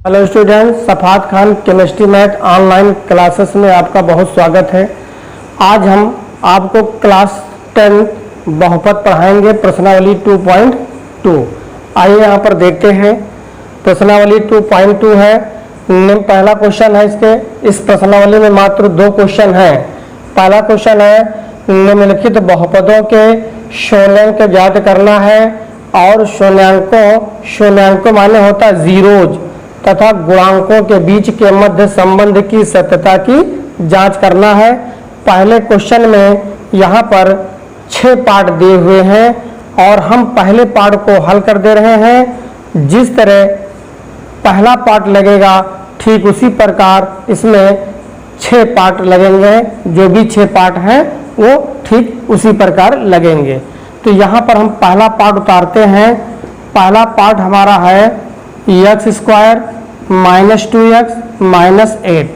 Hello student, Safat Khan chemistry math online classes में आपका बहुत स्वागत है। आज हम आपको क्लास 10 बहुपद पढ़ाएंगे प्रश्नावली 2.2। आइए यहाँ पर देखते हैं। प्रश्नावली 2.2 है। पहला क्वेश्चन है इस प्रश्नावली में मात्र 2 क्वेश्चन हैं। पहला क्वेश्चन है निम्नलिखित बहुपदों के शून्यांक ज्ञात करना है और शून्यांकों माने होता है जीरोज तथा गुणांकों के बीच के मध्य संबंध की सत्यता की जांच करना है। पहले क्वेश्चन में यहाँ पर 6 पार्ट दिए हुए हैं और हम पहले पार्ट को हल कर दे रहे हैं। जिस तरह पहला पार्ट लगेगा ठीक उसी प्रकार इसमें 6 पार्ट लगेंगे। जो भी 6 पार्ट हैं वो ठीक उसी प्रकार लगेंगे। तो यहाँ पर हम पहला पार्ट उतारते हैं। पहला पार्ट हमारा है x² माइनस 2x माइनस 8।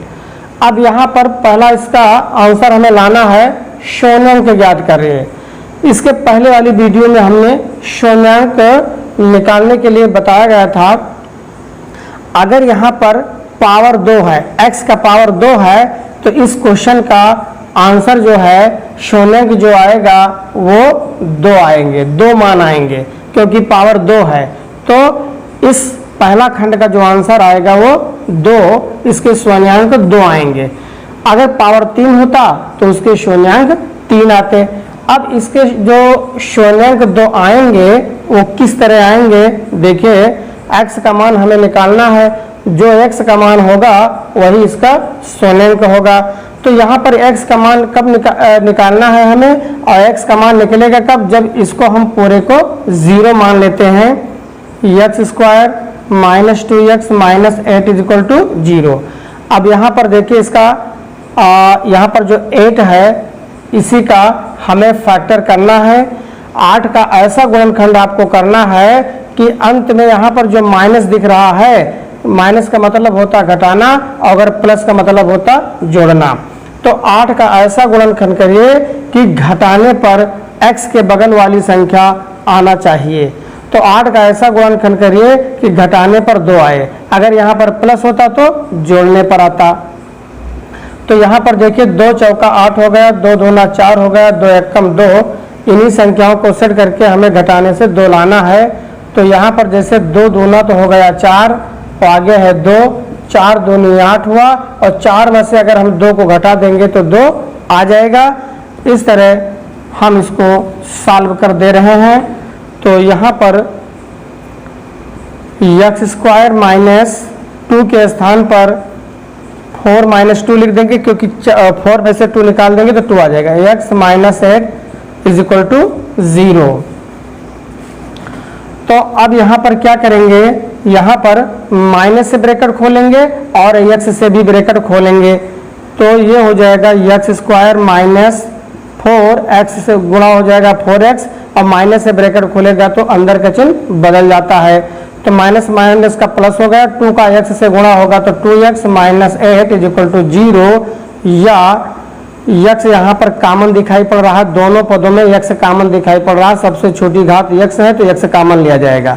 अब यहाँ पर पहला इसका आंसर हमें लाना है। शून्यांक ज्ञात कर रहे हैं। इसके पहले वाली वीडियो में हमने शून्यांक निकालने के लिए बताया गया था। अगर यहाँ पर पावर 2 है, x का पावर 2 है, तो इस क्वेश्चन का आंसर जो है शून्यांक जो आएगा वो 2 आएंगे, 2 मान आएंगे क्योंकि पावर 2 है। तो इस पहला खंड का जो आंसर आएगा वो 2, इसके शून्यांक 2 आएंगे। अगर पावर 3 होता तो उसके शून्यांक 3 आते। अब इसके जो शून्यांक 2 आएंगे वो किस तरह आएंगे? देखिए, x का मान हमें निकालना है। जो x का मान होगा वही इसका शून्यांक होगा। तो यहाँ पर x का मान कब निकालना है हमें, और x का मान निकलेगा कब? जब इसको हम पूरे को 0 मान लेते हैं। x² minus 2x minus 8 is equal to 0। अब यहाँ पर देखिए इसका यहाँ पर जो 8 है इसी का हमें फैक्टर करना है। 8 का ऐसा गुणनखंड आपको करना है कि अंत में यहाँ पर जो माइनस दिख रहा है, माइनस का मतलब होता घटाना और अगर प्लस का मतलब होता जोड़ना। तो 8 का ऐसा गुणनखंड करिए कि घटाने पर x के बगल वाली संख्या आना चाहिए। तो 8 का ऐसा गुणनखंड करिए कि घटाने पर 2 आए। अगर यहाँ पर प्लस होता तो जोड़ने पर आता। तो यहाँ पर देखिए 2 चौका 8 हो गया, 2 दूना 4 हो गया, 2 एकम 2। इन्हीं संख्याओं को सेट करके हमें घटाने से 2 लाना है। तो यहाँ पर जैसे 2 दूना तो हो गया 4, तो आगे है 2, 4 दूनी 8 हुआ, और 4 में से अगर हम 2 को घटा देंगे तो 2 आ जाएगा। इस तरह हम इसको सॉल्व कर दे रहे हैं। तो यहाँ पर x² माइनस 2 के स्थान पर 4 माइनस 2 लिख देंगे क्योंकि 4 में से 2 निकाल देंगे तो 2 आ जाएगा। x minus 8 is equal to 0। तो अब यहाँ पर क्या करेंगे, यहाँ पर माइनस से ब्रैकेट खोलेंगे और x से भी ब्रैकेट खोलेंगे। तो ये हो जाएगा x² माइनस 4x से गुणा हो जाएगा 4x, और माइनस से ब्रैकेट खोलेगा तो अंदर का चिन्ह बदल जाता है। तो माइनस माइनस का प्लस हो गया, 2 का x से गुणा होगा तो 2x minus 8 is equal to 0। या x यहाँ पर कॉमन दिखाई पड़ रहा है, दोनों पदों में x कॉमन दिखाई पड़ रहा है। सबसे छोटी घात x है तो x कॉमन लिया जाएगा।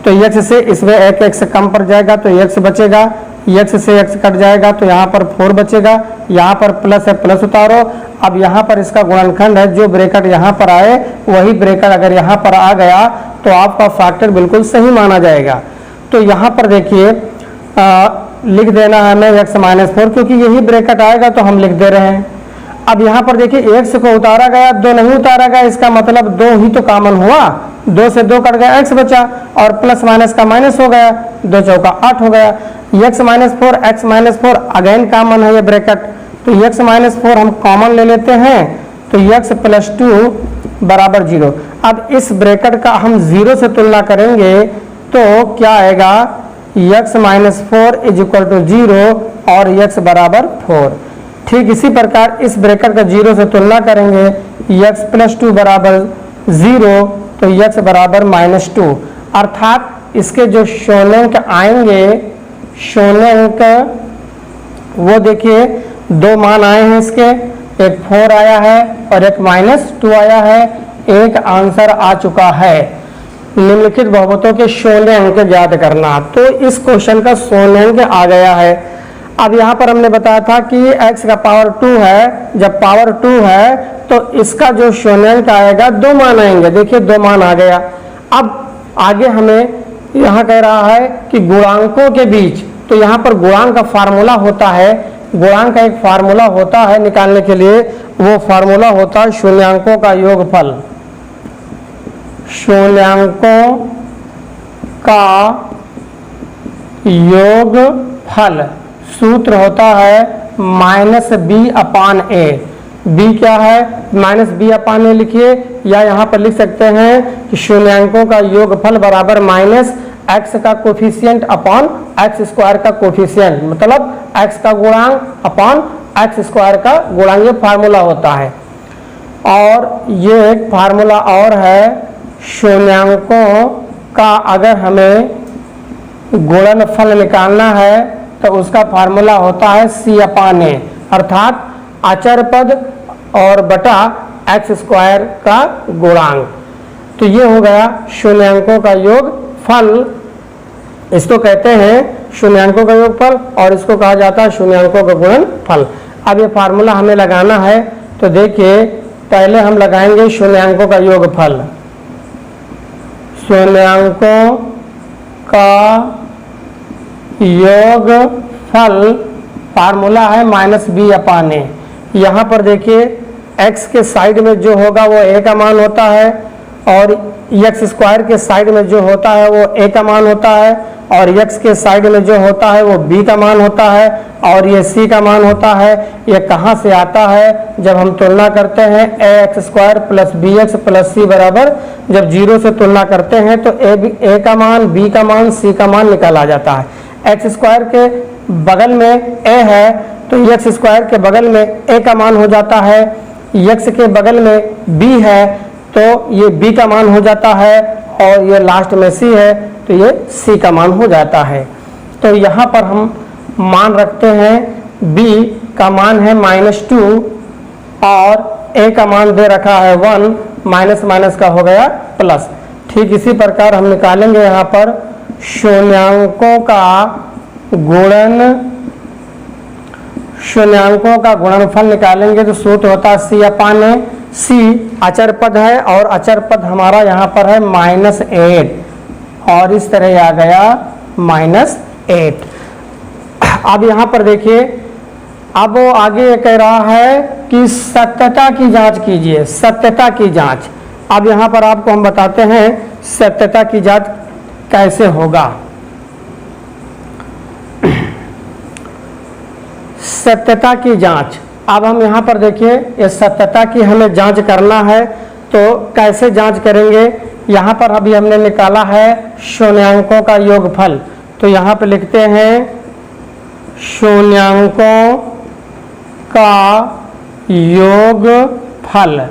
तो x से इसमें एक x कम पड़ जाएगा तो x बचेगा, x से x कट जाएगा तो यहाँ पर 4 बचेगा। यहाँ पर प्लस है, प्लस उतारो। अब यहाँ पर इसका गुणनखंड है, जो ब्रैकेट यहाँ पर आए वही ब्रैकेट अगर यहाँ पर आ गया तो आपका फैक्टर बिल्कुल सही माना जाएगा। तो यहाँ पर देखिए लिख देना है हमें x माइनस 4, क्योंकि यही ब्रैकेट आएगा तो हम लिख दे रहे हैं। अब यहाँ पर देखिए x को उतारा गया, 2 नहीं उतारा गया, इसका मतलब 2 ही तो कॉमन हुआ। 2 से 2 कट गया, x बचा, और प्लस माइनस का माइनस हो गया, 2 चौका 8 हो गया। x minus 4 x minus 4 again common है ये ब्रैकेट, तो x माइनस 4 हम कॉमन ले लेते हैं। तो x प्लस 2 बराबर 0। अब इस ब्रैकेट का हम 0 से तुलना करेंगे तो क्या आएगा, x minus 4 is equal to 0 और x बराबर 4। ठीक इसी प्रकार इस ब्रैकेट का 0 से तुलना करेंगे, x प्लस 2 बराबर 0 तो x बराबर माइनस 2। अर्थात इसके जो शून्यांक आएंगे, शून्यांक वो देखिए 2 मान आए हैं इसके, एक 4 आया है और एक माइनस 2 आया है। एक आंसर आ चुका है। निम्नलिखित बहुपदों के शून्यांक ज्ञात करना। तो इस क्वेश्चन का शून्यांक आ गया है। अब यहाँ पर हमने बताया था कि x का पावर 2 है, जब पावर 2 है तो इसका जो शून्यांक आएगा 2 मान आएंगे। देखिए 2 मान आ गया। अब आगे हमें यहाँ कह रहा है कि गुणांकों के बीच, तो यहाँ पर गुणांक का फार्मूला होता है, गुणांक का एक फार्मूला होता है निकालने के लिए, वो फार्मूला होता है शून्यांकों का योगफल। शून्यांकों का योगफल सूत्र होता है -b/a। b क्या है? -b/a लिखिए, या यहाँ पर लिख सकते हैं कि शून्यांकों का योगफल बराबर -x का कोफिशिएंट अपॉन x स्क्वायर का कोफिशिएंट, मतलब x का गुणांक अपॉन x स्क्वायर का गुणांक, ये फार्मूला होता है। और ये एक फार्मूला और है, शून्यांकों का अगर हमें गुणनफल निकालना है तो उसका फार्मूला होता है c/a, अर्थात अचर पद और बटा x स्क्वायर का गुणांक। तो ये हो गया शून्यांकों का योगफल, इसको कहते हैं शून्यांकों का योगफल, और इसको कहा जाता है शून्यांकों का गुणनफल। अब ये फार्मूला हमें लगाना है, तो देखिए पहले हम लगाएंगे शून्यांकों का योगफल। शून्यांकों का योगफल फार्मूला है -b/a। यहाँ पर देखिए x के साइड में जो होगा वो a का मान होता है, और x स्क्वायर के साइड में जो होता है वो a का मान होता है, और x के साइड में जो होता है वो b का मान होता है, और ये c का मान होता है। ये कहाँ से आता है? जब हम तुलना करते हैं ax² + bx + c बराबर, जब 0 से तुलना करते हैं तो a का मान, b का मान, c का मान निकाल आ जाता है। x² के बगल में a है तो x² के बगल में a का मान हो जाता है, x के बगल में b है तो ये b का मान हो जाता है, और ये लास्ट में c है तो ये c का मान हो जाता है। तो यहाँ पर हम मान रखते हैं, b का मान है -2 और a का मान दे रखा है 1, माइनस माइनस का हो गया प्लस। ठीक इसी प्रकार हम निकालेंगे यहाँ पर शून्यांकों का गुणनफल निकालेंगे तो सूत्र होता है c/a। c अचर पद है और अचर पद हमारा यहाँ पर है -8, और इस तरह आ गया -8। अब यहाँ पर देखिए, अब वो आगे कह रहा है कि सत्यता की जांच कीजिए, सत्यता की जांच। अब यहाँ पर आपको हम बताते हैं सत्यता की जांच कैसे होगा। सत्यता की जांच, अब हम यहाँ पर देखिए, ये सत्यता की हमें जांच करना है तो कैसे जांच करेंगे। यहाँ पर अभी हमने निकाला है शून्यांकों का योगफल, तो यहाँ पे लिखते हैं शून्यांकों का योगफल।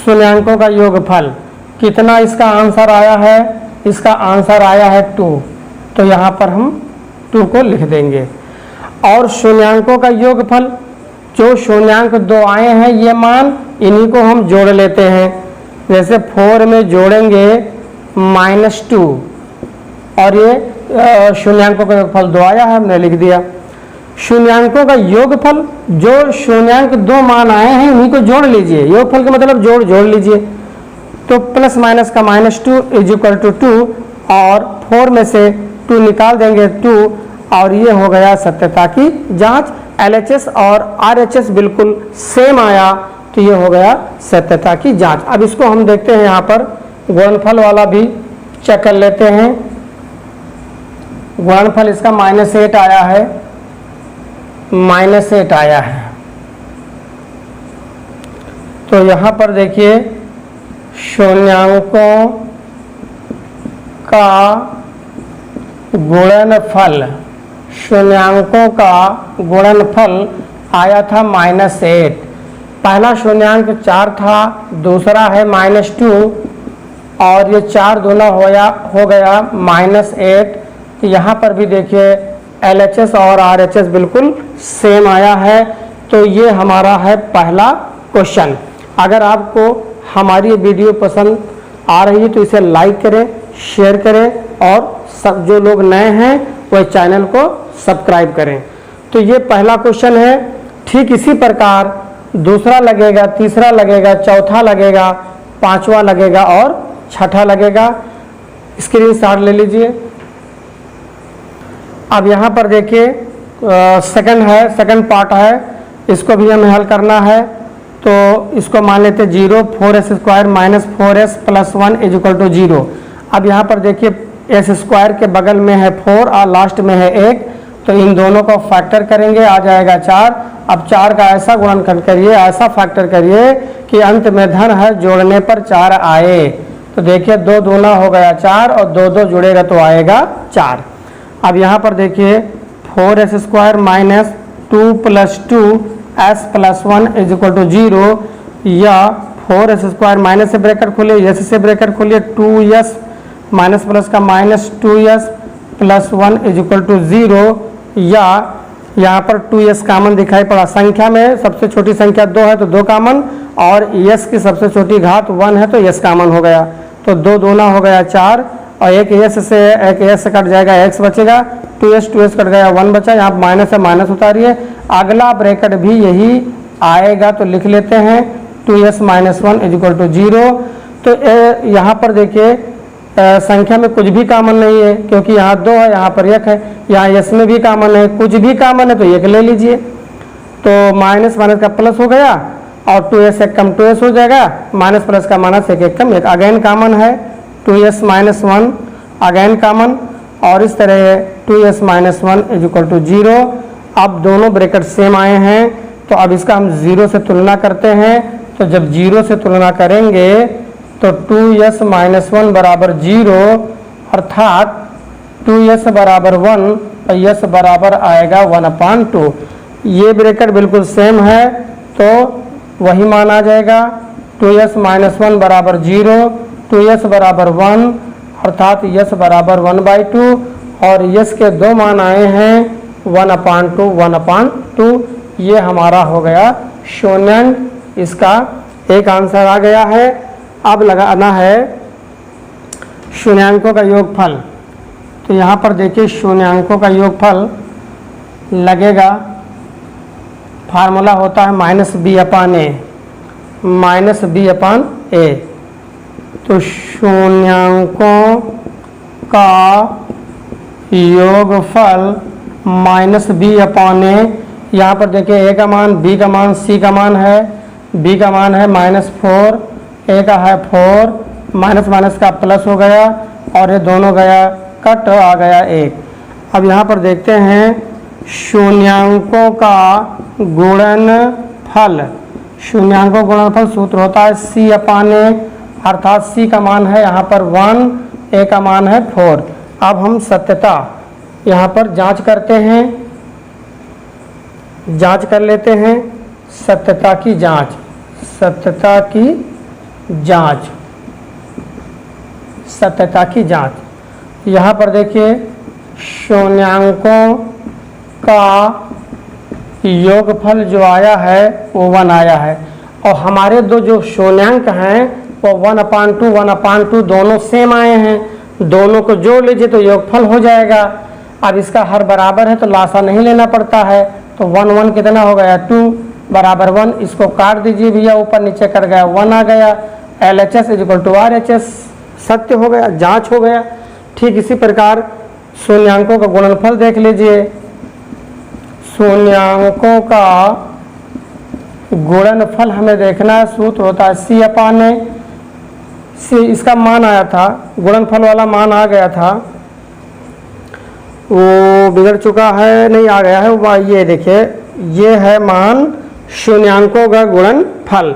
शून्यांकों का योगफल कितना इसका आंसर आया है? इसका आंसर आया है 2, तो यहाँ पर हम 2 को लिख देंगे। और शून्यांकों का योगफल, जो शून्यांक 2 आए हैं ये मान, इन्हीं को हम जोड़ लेते हैं। जैसे 4 में जोड़ेंगे -2, और ये शून्यांकों का योगफल 2 आया है, हमने लिख दिया। शून्यांकों का योगफल, जो शून्यांक 2 मान आए हैं इन्हीं को जोड़ लीजिए, योगफल का मतलब जोड़ लीजिए। तो प्लस माइनस का -2 = 2, और 4 में से 2 निकाल देंगे 2, और ये हो गया सत्यता की जांच। LHS और RHS बिल्कुल सेम आया, तो ये हो गया सत्यता की जांच। अब इसको हम देखते हैं, यहाँ पर गुणनफल वाला भी चेक कर लेते हैं। गुणनफल इसका -8 आया है, -8 आया है। तो यहाँ पर देखिए शून्यांकों का गुणनफल, शून्यांकों का गुणनफल आया था -8। पहला शून्यांक 4 था, दूसरा है -2, और ये 4 दूना हो गया -8। यहाँ पर भी देखिए LHS और RHS बिल्कुल सेम आया है। तो ये हमारा है पहला क्वेश्चन। अगर आपको हमारी वीडियो पसंद आ रही है तो इसे लाइक करें, शेयर करें और सब जो लोग नए हैं वह चैनल को सब्सक्राइब करें। तो ये पहला क्वेश्चन है। ठीक इसी प्रकार दूसरा लगेगा, तीसरा लगेगा, चौथा लगेगा, पांचवा लगेगा और छठा लगेगा। स्क्रीनशॉट ले लीजिए। अब यहाँ पर देखिए सेकंड पार्ट है, इसको भी हमें हल करना है। तो इसको मान लेते 0, 4s square minus 4s plus 1 is equal to 0। अब यहाँ पर देखिए एस स्क्वायर के बगल में है 4 और लास्ट में है 1, तो इन दोनों को फैक्टर करेंगे, आ जाएगा 4। अब 4 का ऐसा गुणनखंड करिए, ऐसा फैक्टर करिए कि अंत में धन है, जोड़ने पर 4 आए। तो देखिए 2 दूना हो गया 4 और 2 2 जुड़ेगा तो आएगा 4। अब यहाँ पर देखिए 4s square minus 2 plus 2s plus 1 is equal to 0, या 4s स्क्वायर माइनस से ब्रैकेट खोलिए, s से ब्रैकेट खोलिए, 2s माइनस प्लस का minus 2s plus 1 is equal to 0, या यहाँ पर 2s कामन दिखाई पड़ा। संख्या में सबसे छोटी संख्या 2 है तो 2 कामन, और s की सबसे छोटी घात 1 है तो s कामन हो गया। तो 2 दूना हो गया 4 और एक s से कट जाएगा, x बचेगा, 2s कट गया, 1 बचा। यहाँ माइनस से माइनस उतारिए, अगला ब्रैकेट भी यही आएगा तो लिख लेते हैं 2s minus 1 is equal to 0। तो यहाँ पर देखिए संख्या में कुछ भी कामन नहीं है क्योंकि यहाँ 2 है, यहाँ पर 1 है, यहाँ s में भी कामन है, कुछ भी कामन है तो 1 ले लीजिए। तो माइनस माइनस का प्लस हो गया और 2s एक कम 2s हो जाएगा, माइनस प्लस का माइनस एक कम 1, अगेन कामन है 2s माइनस 1 अगेन कामन, और इस तरह 2s minus 1 is equal to 0। अब दोनों ब्रैकेट सेम आए हैं तो अब इसका हम 0 से तुलना करते हैं। तो जब 0 से तुलना करेंगे तो 2s माइनस 1 बराबर 0, अर्थात 2s बराबर 1 और s बराबर आएगा 1/2। ये ब्रैकेट बिल्कुल सेम है तो वही मान आ जाएगा। 2s माइनस 1 बराबर 0, 2s बराबर 1 अर्थात s बराबर 1/2, और s के 2 मान आए हैं 1/2, 1/2। ये हमारा हो गया शून्यांक, इसका एक आंसर आ गया है। अब लगाना है शून्यांकों का योगफल। तो यहाँ पर देखिए शून्यांकों का योगफल लगेगा, फार्मूला होता है -b/a, -b/a। तो शून्यांकों का योगफल -b/a, यहाँ पर देखिए a का मान, b का मान, c का मान है, b का मान है -4, a का है 4, माइनस माइनस का प्लस हो गया और ये दोनों गया कट, आ गया 1। अब यहाँ पर देखते हैं शून्यांकों का गुणनफल। शून्यांकों का गुणनफल सूत्र होता है c/a, अर्थात c का मान है यहाँ पर 1, a का मान है 4। अब हम सत्यता यहाँ पर जांच करते हैं, जांच कर लेते हैं, सत्यता की जांच, सत्यता की जांच, सत्यता की जांच। यहाँ पर देखिए शून्यांकों का योगफल जो आया है वो 1 आया है, और हमारे दो जो शून्यांक हैं वो 1/2, 1/2 दोनों सेम आए हैं, दोनों को जोड़ लीजिए तो योगफल हो जाएगा। अब इसका हर बराबर है तो लासा नहीं लेना पड़ता है, तो 1 1 कितना हो गया 2 बराबर 1, इसको काट दीजिए भैया, ऊपर नीचे कर गया 1 आ गया। LHS is equal to RHS, सत्य हो गया, जांच हो गया। ठीक इसी प्रकार शून्यांकों का गुणनफल देख लीजिए। शून्यांकों का गुणनफल हमें देखना है, सूत्र होता है c/a। इसका मान आया था, गुणनफल वाला मान आ गया था, वो बिगड़ चुका है, नहीं आ गया है वो। ये देखिए ये है मान शून्यांकों का गुणनफल,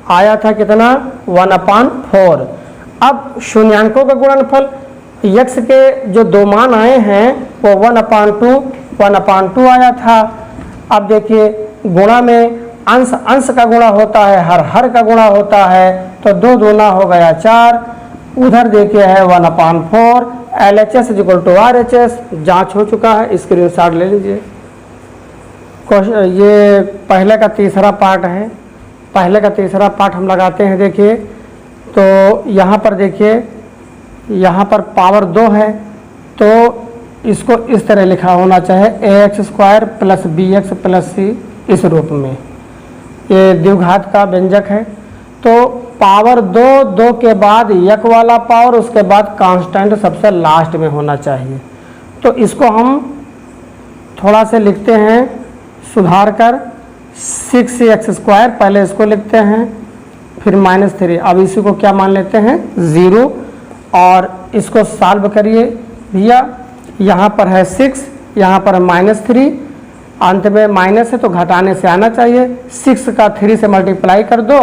आया था कितना 1/4। अब शून्यांकों का गुणनफल x के जो 2 मान आए हैं वो 1/2 आया था। अब देखिए गुणा में अंश अंश का गुणा होता है, हर का गुणा होता है, तो 2 दूना हो गया 4, उधर देखिए है 1/4। LHS is equal to RHS, जांच हो चुका है, स्क्रीनशॉट ले लीजिए। ये पहले का तीसरा पार्ट है, पहले का तीसरा पार्ट हम लगाते हैं। देखिए तो यहाँ पर देखिए, यहाँ पर पावर 2 है तो इसको इस तरह लिखा होना चाहिए ax² plus bx plus c, इस रूप में। ये द्विघात का व्यंजक है। तो पावर 2 के बाद यक वाला पावर, उसके बाद कांस्टेंट सबसे लास्ट में होना चाहिए। तो इसको हम थोड़ा से लिखते हैं सुधार कर, 6x², पहले इसको लिखते हैं फिर -3। अब इसी को क्या मान लेते हैं 0, और इसको सॉल्व करिए भैया। यहाँ पर है 6, यहाँ पर -3, अंत में माइनस है तो घटाने से आना चाहिए। 6 का 3 से मल्टीप्लाई कर दो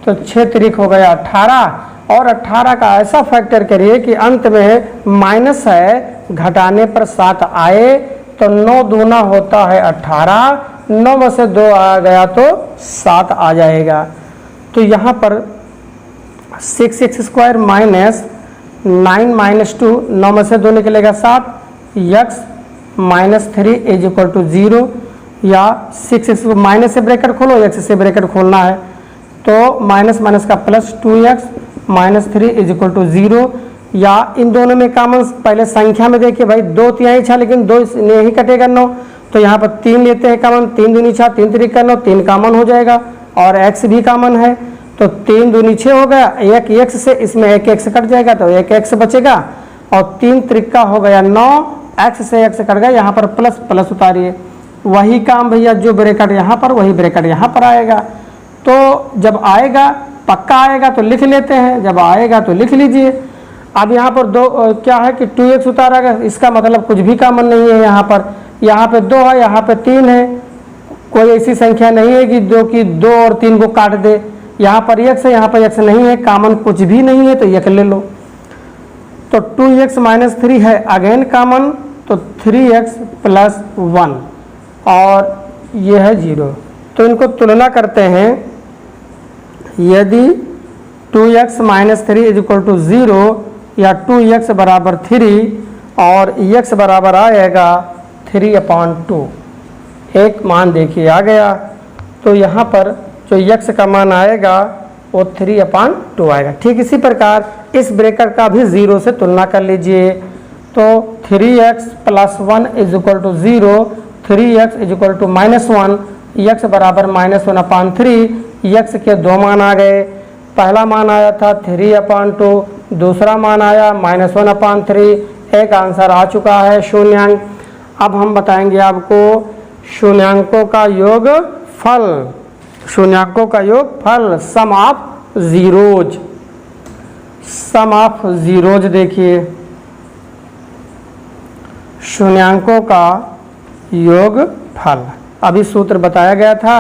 तो 6 त्रिक हो गया 18, और 18 का ऐसा फैक्टर करिए कि अंत में माइनस है, घटाने पर 7 आए तो 9 दूना होता है 18, 9 में से 2 आ गया तो 7 आ जाएगा। तो यहाँ पर 6x² माइनस 9 - 2, 9 में से 2 निकलेगा 7, x -3 इज इक्वल टू 0, या 6x माइनस से ब्रैकेट खोलो, x से ब्रैकेट खोलना है तो माइनस माइनस का plus 2x -3 is equal to 0, या इन दोनों में कॉमन पहले संख्या में देखिए भाई 2 तिहाई छा, लेकिन 2 नहीं कटेगा 9, तो यहाँ पर 3 लेते हैं कॉमन, 3 दूनी 6, 3 त्रिक का 9, 3 कॉमन हो जाएगा, और x भी कॉमन है तो 3 दूनी 6 हो गया, एक x से इसमें एक x कट जाएगा तो एक x बचेगा, और 3 त्रिक का हो गया 9, x से x कट गया, यहाँ पर प्लस प्लस उतारिए। वही काम भैया, जो ब्रैकेट यहाँ पर वही ब्रैकेट यहाँ पर आएगा। तो जब आएगा, पक्का आएगा तो लिख लेते हैं, जब आएगा तो लिख लीजिए। अब यहाँ पर क्या है कि 2x उतारा गया, इसका मतलब कुछ भी कॉमन नहीं है यहाँ पे 2 है, यहाँ पे 3 है, कोई ऐसी संख्या नहीं है कि 2 और 3 को काट दे। यहाँ पर x है, यहाँ पर x नहीं है, कॉमन कुछ भी नहीं है तो एक ले लो। तो 2x -3 है अगेन कॉमन, तो 3x + 1, और ये है 0। तो इनको तुलना करते हैं, यदि 2x -3 इज इक्वल टू 0 या 2x बराबर 3 और x बराबर आएगा 3/2, एक मान देखिए आ गया। तो यहाँ पर जो x का मान आएगा वो 3/2 आएगा। ठीक इसी प्रकार इस ब्रैकेट का भी 0 से तुलना कर लीजिए। तो 3x + 1 is equal to 0, 3x is equal to -1, x बराबर -1/3, x के 2 मान आ गए। पहला मान आया था 3/2, दूसरा मान आया -1/3, एक आंसर आ चुका है शून्यांक। अब हम बताएंगे आपको शून्यांकों का योगफल, शून्यांकों का योगफल, sum of zeros. Sum of zeros देखिए, शून्यांकों का योगफल अभी सूत्र बताया गया था,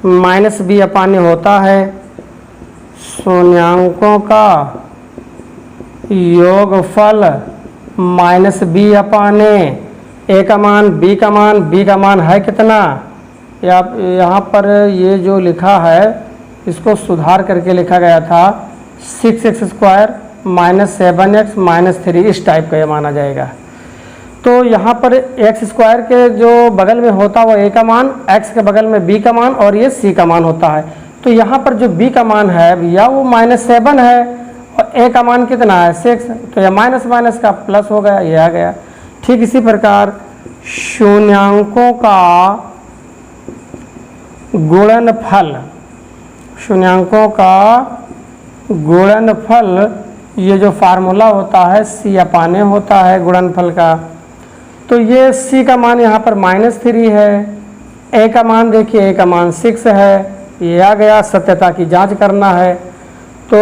-b/a होता है शून्यांकों का योगफल -b/a। a का मान, b का मान, b का मान है कितना, यहाँ पर ये जो लिखा है इसको सुधार करके लिखा गया था 6x² -7x -3, इस टाइप का ये माना जाएगा। तो यहाँ पर x² के जो बगल में होता है वो a का मान, x के बगल में b का मान, और ये c का मान होता है। तो यहाँ पर जो b का मान है भैया वो -7 है, और a का मान कितना है 6, तो यह माइनस माइनस का प्लस हो गया, ये आ गया। ठीक इसी प्रकार शून्यांकों का गुणनफल, शून्यांकों का गुणनफल, ये जो फार्मूला होता है c/a होता है गुणनफल का। तो ये c का मान यहाँ पर -3 है, a का मान देखिए, a का मान 6 है, ये आ गया। सत्यता की जांच करना है तो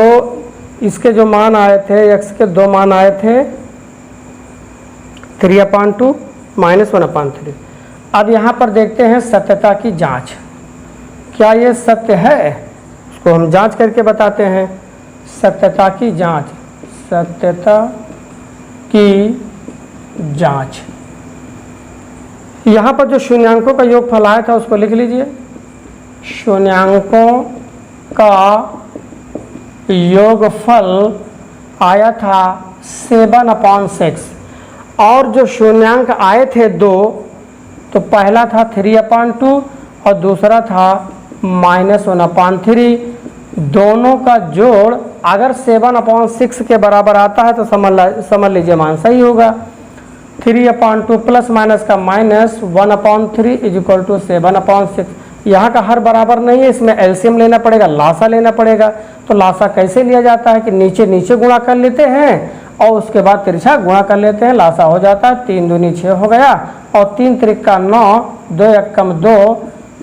इसके जो मान आए थे, x के 2 मान आए थे 3/2 -1/3। अब यहाँ पर देखते हैं सत्यता की जांच, क्या ये सत्य है, उसको हम जांच करके बताते हैं। सत्यता की जांच, सत्यता की जांच, यहाँ पर जो शून्यांकों का योगफल आया था उसको लिख लीजिए। शून्यांकों का योगफल आया था 7/6, और जो शून्यांक आए थे 2, तो पहला था 3/2 और दूसरा था -1/3। दोनों का जोड़ अगर 7/6 के बराबर आता है तो समझ लीजिए मान सही होगा। 3/2 प्लस माइनस का माइनस 1/3 इज इक्वल टू 7/6। यहाँ का हर बराबर नहीं है, इसमें एलसीएम लेना पड़ेगा, लासा लेना पड़ेगा। तो लासा कैसे लिया जाता है कि नीचे नीचे गुणा कर लेते हैं और उसके बाद तिरछा गुणा कर लेते हैं, लासा हो जाता है। 3 दूनी 6 हो गया और 3 त्रिका 9, 2 एकम 2,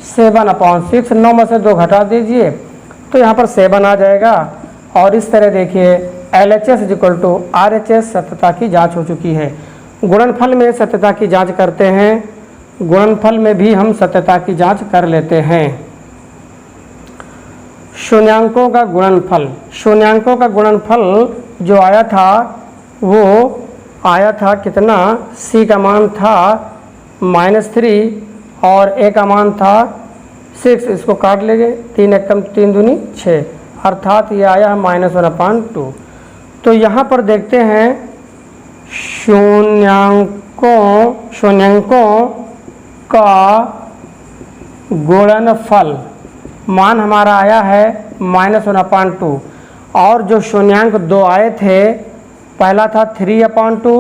7/6। 9 में से 2 घटा दीजिए तो यहाँ पर 7 आ जाएगा। और इस तरह देखिए LHS is equal to RHS सत्यता की जांच हो चुकी है। गुणनफल में सत्यता की जांच करते हैं, गुणनफल में भी हम सत्यता की जांच कर लेते हैं। शून्यांकों का गुणनफल, शून्यांकों का गुणनफल जो आया था वो आया था कितना, C का मान था -3 और A का मान था 6। इसको काट लेंगे, 3 एकम 3 दूनी 6, अर्थात ये आया है -1/2। तो यहाँ पर देखते हैं शून्यांकों का गुणनफल मान हमारा आया है -1/2 और जो शून्यांक 2 आए थे, पहला था 3/2,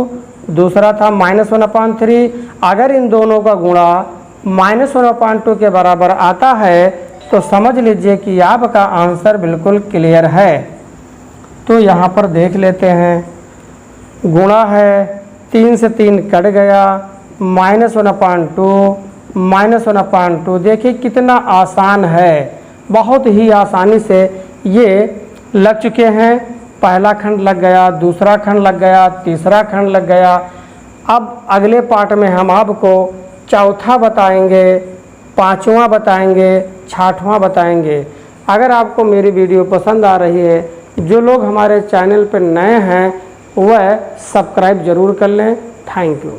दूसरा था -1/3। अगर इन दोनों का गुणा -1/2 के बराबर आता है तो समझ लीजिए कि आपका आंसर बिल्कुल क्लियर है। तो यहाँ पर देख लेते हैं, गुणा है 3 से 3 कट गया, -1/2 -1/2। देखिए कितना आसान है, बहुत ही आसानी से ये लग चुके हैं। पहला खंड लग गया, दूसरा खंड लग गया, तीसरा खंड लग गया। अब अगले पार्ट में हम आपको चौथा बताएंगे, पांचवा बताएंगे, छठवां बताएंगे। अगर आपको मेरी वीडियो पसंद आ रही है, जो लोग हमारे चैनल पर नए हैं वह सब्सक्राइब ज़रूर कर लें। Thank you.